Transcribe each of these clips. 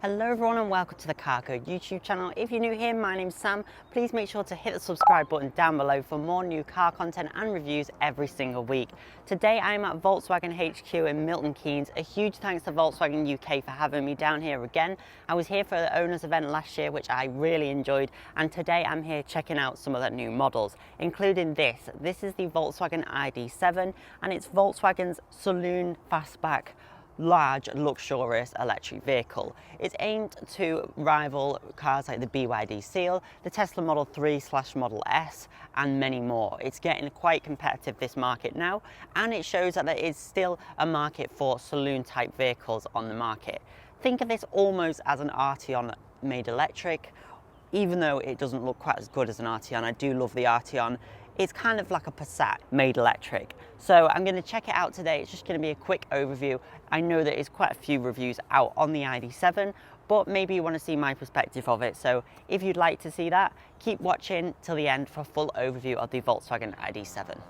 Hello everyone and welcome to the Carcode YouTube channel. If you're new here, my name's Sam. Please make sure to hit the subscribe button down below for more new car content and reviews every single week. Today I'm at Volkswagen HQ in Milton Keynes. A huge thanks to Volkswagen UK for having me down here again. I was here for the owners event last year, which I really enjoyed, and today I'm here checking out some of the new models, including this. This is the Volkswagen ID.7 and it's Volkswagen's saloon fastback large luxurious electric vehicle. It's aimed to rival cars like the BYD Seal, the Tesla Model 3/Model S and many more. It's getting quite competitive, this market now, and it shows that there is still a market for saloon type vehicles on the market. Think of this almost as an Arteon made electric. Even though it doesn't look quite as good as an Arteon, I do love the Arteon. It's kind of like a Passat made electric. So I'm going to check it out today. It's just going to be a quick overview. I know there is quite a few reviews out on the ID.7, but maybe you want to see my perspective of it. So if you'd like to see that, keep watching till the end for a full overview of the Volkswagen ID.7.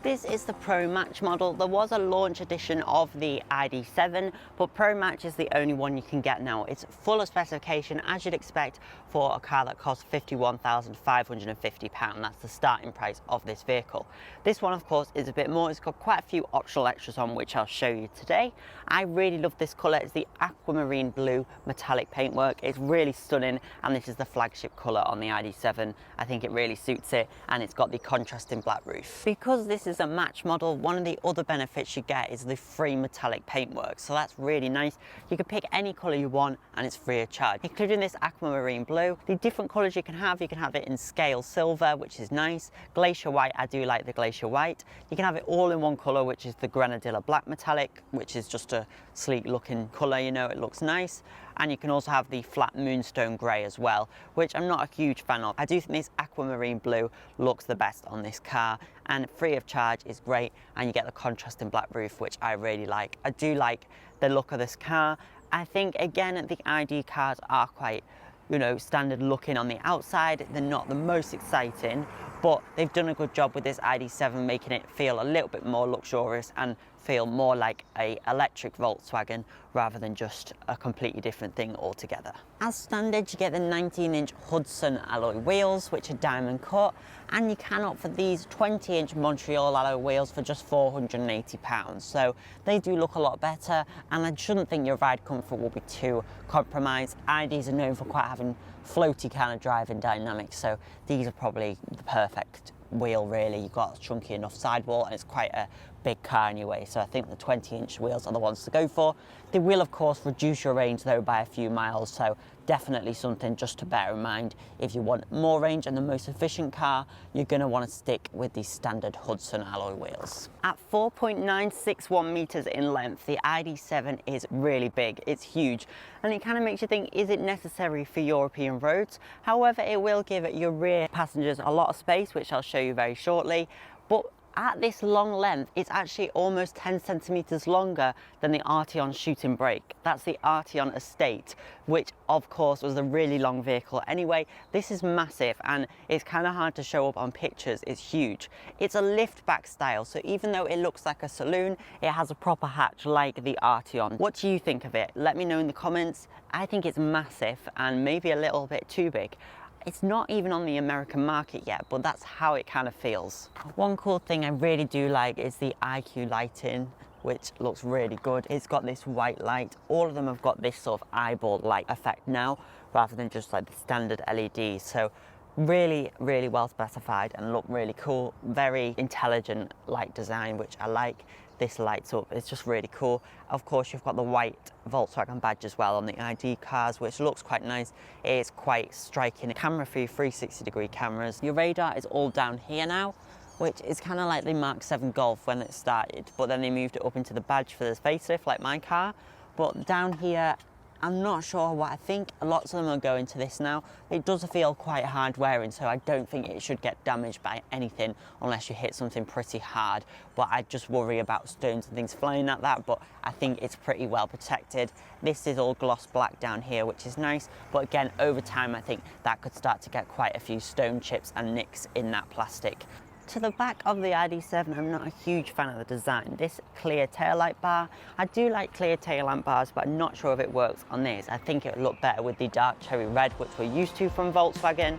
This is the Pro Match model. There was a launch edition of the ID.7, but Pro Match is the only one you can get now. It's full of specification, as you'd expect for a car that costs £51,550. That's the starting price of this vehicle. This one, of course, is a bit more. It's got quite a few optional extras on, which I'll show you today. I really love this colour. It's the aquamarine blue metallic paintwork. It's really stunning, and this is the flagship colour on the ID.7. I think it really suits it, and it's got the contrasting black roof. Because this is a match model, one of the other benefits you get is the free metallic paintwork, so that's really nice. You can pick any colour you want and it's free of charge, including this aquamarine blue. The different colours you can have it in scale silver, which is nice, glacier white. I do like the glacier white. You can have it all in one colour, which is the grenadilla black metallic, which is just a sleek looking colour, you know, it looks nice. And you can also have the flat moonstone grey as well, which I'm not a huge fan of. I do think this aquamarine blue looks the best on this car, and free of charge is great, and you get the contrasting black roof, which I really like. I do like the look of this car. I think, again, the ID cars are quite, you know, standard looking on the outside. They're not the most exciting, but they've done a good job with this ID.7, making it feel a little bit more luxurious and feel more like a electric Volkswagen rather than just a completely different thing altogether. As standard, you get the 19-inch Hudson alloy wheels, which are diamond cut, and you can opt for these 20-inch Montreal alloy wheels for just £480. So they do look a lot better, and I shouldn't think your ride comfort will be too compromised. IDs are known for quite having floaty kind of driving dynamics, so these are probably the perfect wheel, really. You've got a chunky enough sidewall, and it's quite a big car anyway, so I think the 20-inch wheels are the ones to go for. They will, of course, reduce your range though by a few miles, so definitely something just to bear in mind. If you want more range and the most efficient car, you're going to want to stick with the standard Hudson alloy wheels. At 4.961 meters in length, the ID.7 is really big. It's huge, and it kind of makes you think, is it necessary for European roads? However, it will give your rear passengers a lot of space, which I'll show you very shortly. But at this long length, it's actually almost 10 centimeters longer than the Arteon shooting brake. That's the Arteon Estate, which of course was a really long vehicle anyway. This is massive, and it's kind of hard to show up on pictures. It's huge. It's a liftback style, so even though it looks like a saloon, it has a proper hatch like the Arteon. What do you think of it? Let me know in the comments. I think it's massive and maybe a little bit too big. It's not even on the American market yet, but that's how it kind of feels. One cool thing I really do like is the IQ lighting, which looks really good. It's got this white light. All of them have got this sort of eyeball light effect now, rather than just like the standard LEDs. So really, really well specified and look really cool. Very intelligent light design, which I like. This lights up, it's just really cool. Of course, you've got the white Volkswagen badge as well on the ID cars, which looks quite nice. It's quite striking. Camera for your 360-degree cameras. Your radar is all down here now, which is kind of like the Mark 7 Golf when it started, but then they moved it up into the badge for this facelift, like my car. But down here, I'm not sure what I think. Lots of them are going to this now. It does feel quite hard wearing, so I don't think it should get damaged by anything unless you hit something pretty hard. But I just worry about stones and things flying at that, but I think it's pretty well protected. This is all gloss black down here, which is nice. But again, over time, I think that could start to get quite a few stone chips and nicks in that plastic. To the back of the ID.7, I'm not a huge fan of the design. This clear taillight bar, I do like clear tail lamp bars, but I'm not sure if it works on this. I think it would look better with the dark cherry red, which we're used to from Volkswagen.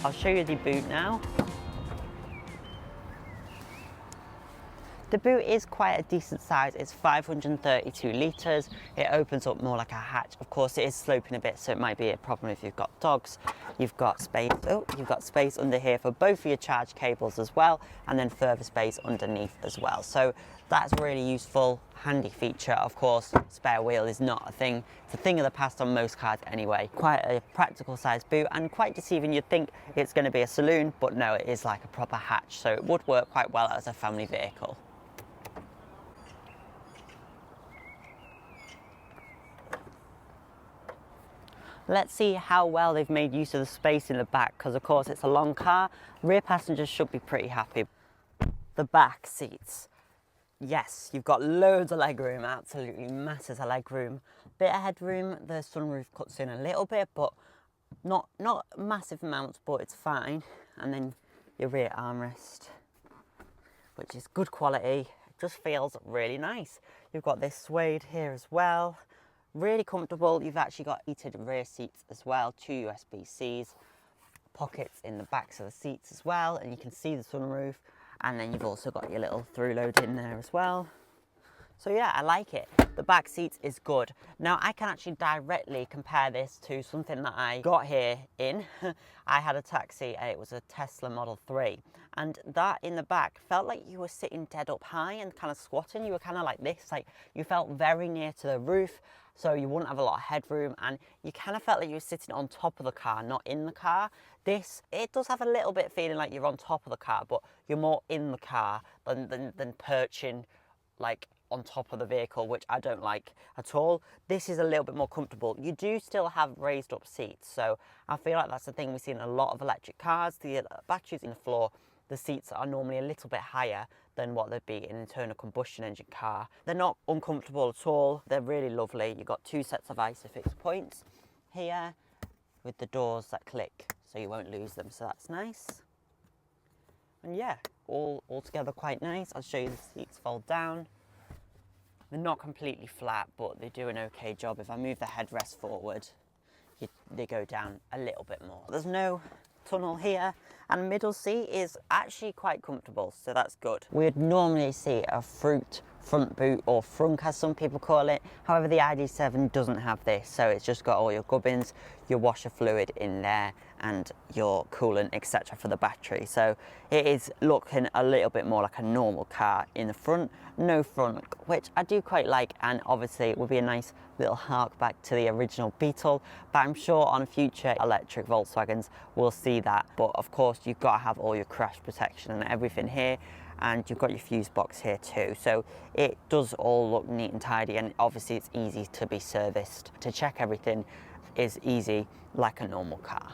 I'll show you the boot now. The boot is quite a decent size. It's 532 litres. It opens up more like a hatch. Of course, it is sloping a bit, so it might be a problem if you've got dogs. You've got space. Oh, you've got space under here for both of your charge cables as well, and then further space underneath as well. So that's a really useful, handy feature. Of course, spare wheel is not a thing. It's a thing of the past on most cars anyway. Quite a practical size boot and quite deceiving. You'd think it's going to be a saloon, but no, it is like a proper hatch. So it would work quite well as a family vehicle. Let's see how well they've made use of the space in the back, because of course it's a long car. Rear passengers should be pretty happy. The back seats. Yes, you've got loads of legroom, absolutely masses of legroom. Bit of headroom, the sunroof cuts in a little bit, but not massive amounts, but it's fine. And then your rear armrest, which is good quality. It just feels really nice. You've got this suede here as well. Really comfortable. You've actually got heated rear seats as well, 2 USB-Cs, pockets in the backs of the seats as well, and you can see the sunroof, and then you've also got your little through load in there as well. So yeah, I like it. The back seats is good. Now I can actually directly compare this to something that I got here in. I had a taxi, it was a Tesla Model 3, and that in the back felt like you were sitting dead up high and kind of squatting. You were kind of like this, like you felt very near to the roof, so you wouldn't have a lot of headroom, and you kind of felt like you were sitting on top of the car, not in the car. This, it does have a little bit feeling like you're on top of the car, but you're more in the car than perching like on top of the vehicle, which I don't like at all. This is a little bit more comfortable. You do still have raised up seats, so I feel like that's the thing we see in a lot of electric cars. The batteries in the floor, the seats are normally a little bit higher than what they'd be in an internal combustion engine car. They're not uncomfortable at all. They're really lovely. You've got 2 sets of ISOFIX points here with the doors that click, so you won't lose them, so that's nice. And yeah, all together quite nice. I'll show you the seats fold down. They're not completely flat, but they do an okay job. If I move the headrest forward, they go down a little bit more. There's no tunnel here, and middle seat is actually quite comfortable, so that's good. We'd normally see a fruit front boot, or frunk as some people call it. However, the ID.7 doesn't have this, so it's just got all your gubbins, your washer fluid in there, and your coolant, etc. for the battery. So it is looking a little bit more like a normal car in the front. No frunk, which I do quite like, and obviously it will be a nice little hark back to the original Beetle, but I'm sure on future electric Volkswagens we'll see that. But of course you've got to have all your crash protection and everything here, and you've got your fuse box here too, so it does all look neat and tidy, and obviously it's easy to be serviced. To check everything is easy like a normal car.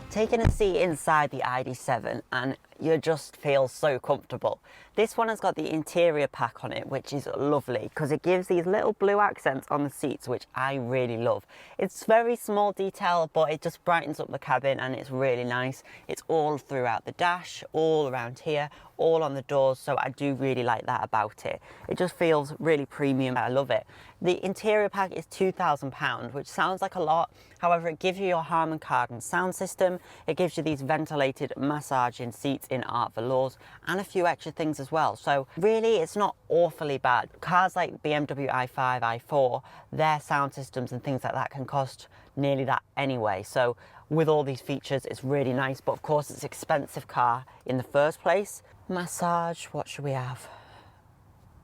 Taking a seat inside the ID.7 and you just feel so comfortable. This one has got the interior pack on it, which is lovely because it gives these little blue accents on the seats, which I really love. It's very small detail, but it just brightens up the cabin and it's really nice. It's all throughout the dash, all around here, all on the doors, so I do really like that about it. It just feels really premium. I love it. The interior pack is £2,000, which sounds like a lot. However, it gives you your Harman Kardon sound system. It gives you these ventilated massaging seats in art velours and a few extra things as well. So really, it's not awfully bad. Cars like BMW i5, i4, their sound systems and things like that can cost nearly that anyway. So with all these features, it's really nice, but of course it's an expensive car in the first place. Massage, what should we have?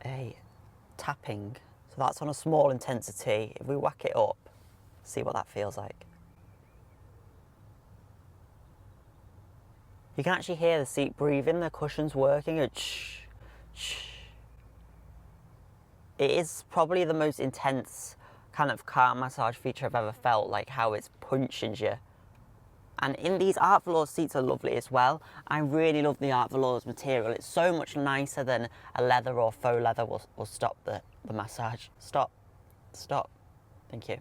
A tapping. So that's on a small intensity. If we whack it up, see what that feels like. You can actually hear the seat breathing, the cushion's working, and shh, shh. It is probably the most intense kind of car massage feature I've ever felt, like how it's punching you. And in these art velour seats are lovely as well. I really love the art velours material. It's so much nicer than a leather or faux leather. We'll stop the massage. Stop. Thank you.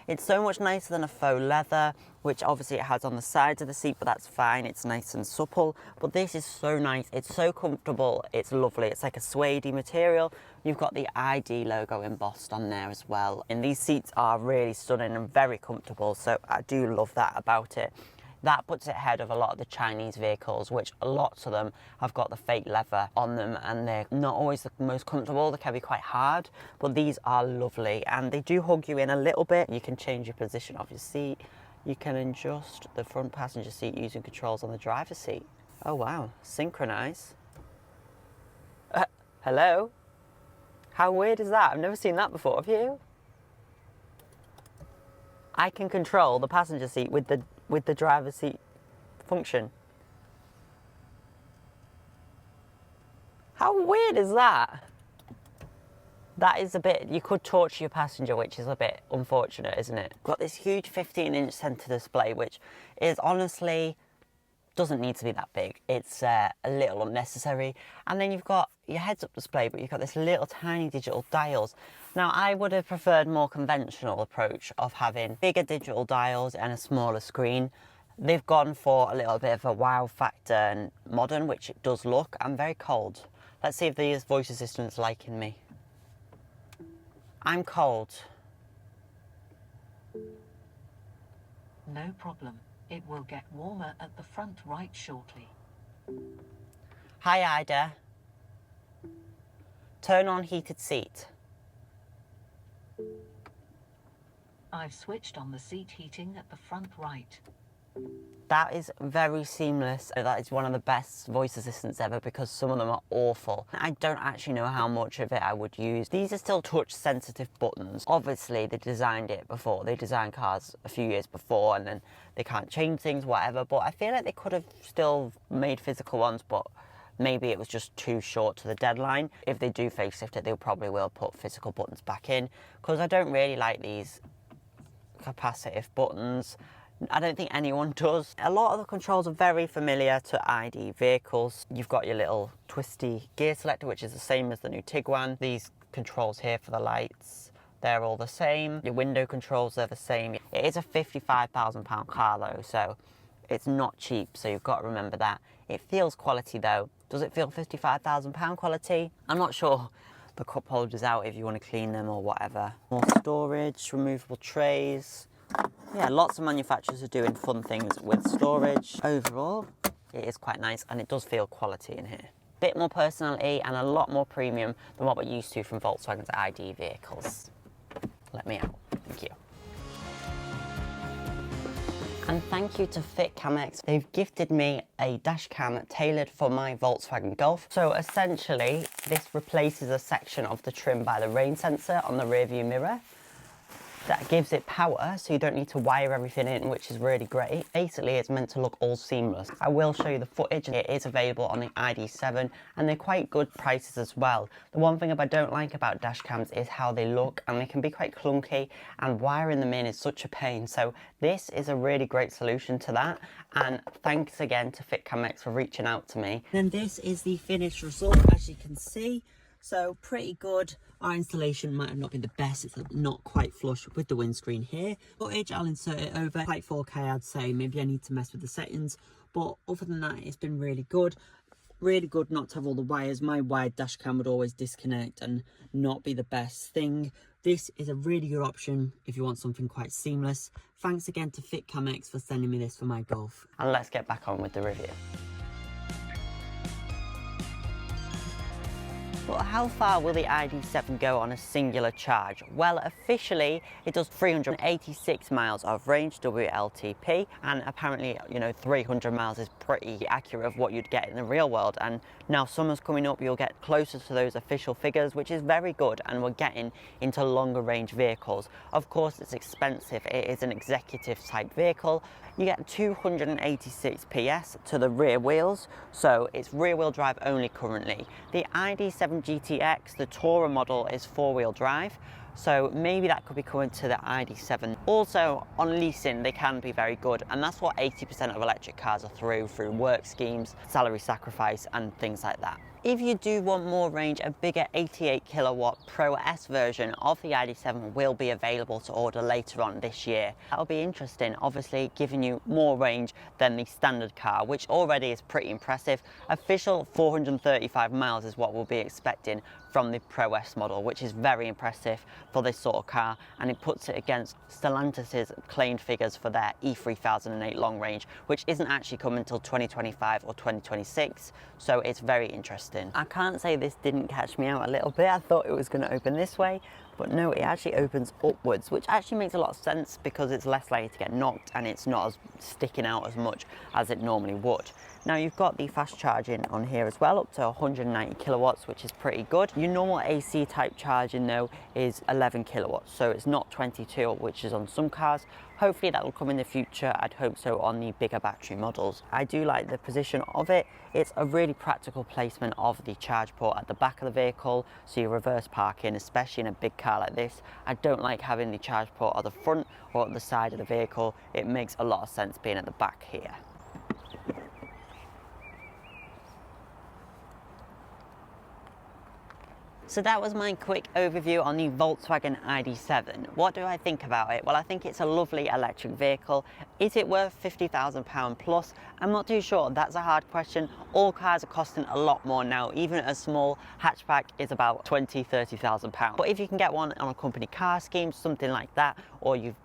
It's so much nicer than a faux leather, which obviously it has on the sides of the seat, but that's fine. It's nice and supple. But this is so nice. It's so comfortable. It's lovely. It's like a suede material. You've got the ID logo embossed on there as well. And these seats are really stunning and very comfortable. So I do love that about it. That puts it ahead of a lot of the Chinese vehicles, which lots of them have got the fake leather on them, and they're not always the most comfortable. They can be quite hard, but these are lovely, and they do hug you in a little bit. You can change your position of your seat. You can adjust the front passenger seat using controls on the driver's seat. Oh wow, synchronize. Hello? How weird is that? I've never seen that before, have you? I can control the passenger seat with the driver's seat function. How weird is that? That is a bit, you could torture your passenger, which is a bit unfortunate, isn't it? Got this huge 15-inch centre display, which is honestly, doesn't need to be that big. It's a little unnecessary. And then you've got your heads-up display, but you've got this little tiny digital dials. Now, I would have preferred more conventional approach of having bigger digital dials and a smaller screen. They've gone for a little bit of a wow factor and modern, which it does look. I'm very cold. Let's see if these voice assistants liking me. I'm cold. No problem. It will get warmer at the front right shortly. Hi, Ida. Turn on heated seat. I've switched on the seat heating at the front right. That is very seamless. That is one of the best voice assistants ever, because some of them are awful. I don't actually know how much of it I would use. These are still touch sensitive buttons. Obviously they designed it before. They designed cars a few years before, and then they can't change things, whatever. But I feel like they could have still made physical ones, but maybe it was just too short to the deadline. If they do facelift it, they probably will put physical buttons back in, because I don't really like these capacitive buttons. I don't think anyone does. A lot of the controls are very familiar to ID vehicles. You've got your little twisty gear selector, which is the same as the new Tiguan. These controls here for the lights, they're all the same. Your window controls, they're the same. It is a £55,000 car though, so it's not cheap, so you've got to remember that. It feels quality though. Does it feel £55,000 quality? I'm not sure. The cup holders out if you want to clean them or whatever. More storage, removable trays. Yeah, lots of manufacturers are doing fun things with storage. Overall, it is quite nice, and it does feel quality in here. Bit more personality and a lot more premium than what we're used to from Volkswagen's ID vehicles. Let me out. Thank you. And thank you to FitCamX. They've gifted me a dash cam tailored for my Volkswagen Golf. So essentially, this replaces a section of the trim by the rain sensor on the rear view mirror. That gives it power, so you don't need to wire everything in, which is really great. Basically, it's meant to look all seamless. I will show you the footage. It is available on the ID.7, and they're quite good prices as well. The one thing I don't like about dash cams is how they look, and they can be quite clunky, and wiring them in is such a pain. So this is a really great solution to that, and thanks again to FitCamX for reaching out to me. Then this is the finished result, as you can see. So pretty good. Our installation might have not been the best. It's not quite flush with the windscreen here. Footage, I'll insert it over. Quite 4K, I'd say. Maybe I need to mess with the settings. But other than that, it's been really good. Really good not to have all the wires. My wired dash cam would always disconnect and not be the best thing. This is a really good option if you want something quite seamless. Thanks again to FitCamX for sending me this for my Golf. And let's get back on with the review. But how far will the ID.7 go on a singular charge? Well, officially it does 386 miles of range WLTP, and apparently, 300 miles is pretty accurate of what you'd get in the real world. And now summer's coming up, you'll get closer to those official figures, which is very good, and we're getting into longer range vehicles. Of course, it's expensive. It is an executive type vehicle. You get 286 PS to the rear wheels, so it's rear wheel drive only currently. The ID.7 GTX, the Tourer model, is 4-wheel drive. so maybe that could be coming to the ID.7. Also, on leasing, they can be very good, and that's what 80% of electric cars are through work schemes, salary sacrifice, and things like that. If you do want more range, a bigger 88 kilowatt Pro S version of the ID.7 will be available to order later on this year. That'll be interesting, obviously giving you more range than the standard car, which already is pretty impressive. Official 435 miles is what we'll be expecting from the Pro S model, which is very impressive for this sort of car, and it puts it against Stellantis's claimed figures for their E3008 long range, which isn't actually coming until 2025 or 2026, so it's very interesting. I can't say this didn't catch me out a little bit. I thought it was going to open this way, but no, it actually opens upwards, which actually makes a lot of sense because it's less likely to get knocked and it's not as sticking out as much as it normally would. Now you've got the fast charging on here as well, up to 190 kilowatts, which is pretty good. Your normal AC type charging though is 11 kilowatts, so it's not 22, which is on some cars. Hopefully that will come in the future. I'd hope so on the bigger battery models. I do like the position of it. It's a really practical placement of the charge port at the back of the vehicle, so you reverse parking, especially in a big car like this. I don't like having the charge port at the front or at the side of the vehicle. It makes a lot of sense being at the back here. So that was my quick overview on the Volkswagen ID.7. What do I think about it? Well, I think it's a lovely electric vehicle. Is it worth £50,000 plus? I'm not too sure. That's a hard question. All cars are costing a lot more now. Even a small hatchback is about £20,000–30,000. But if you can get one on a company car scheme, something like that, or you've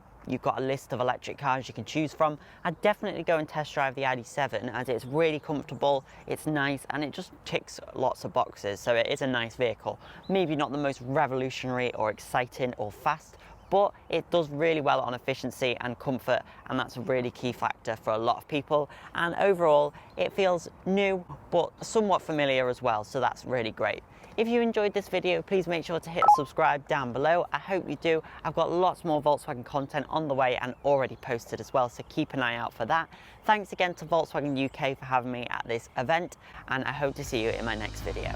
got a list of electric cars you can choose from, I'd definitely go and test drive the ID.7 as it's really comfortable, it's nice, and it just ticks lots of boxes, so it is a nice vehicle. Maybe not the most revolutionary or exciting or fast, but it does really well on efficiency and comfort, and that's a really key factor for a lot of people. And overall, it feels new, but somewhat familiar as well, so that's really great. If you enjoyed this video, please make sure to hit subscribe down below. I hope you do. I've got lots more Volkswagen content on the way and already posted as well, so keep an eye out for that. Thanks again to Volkswagen UK for having me at this event, and I hope to see you in my next video.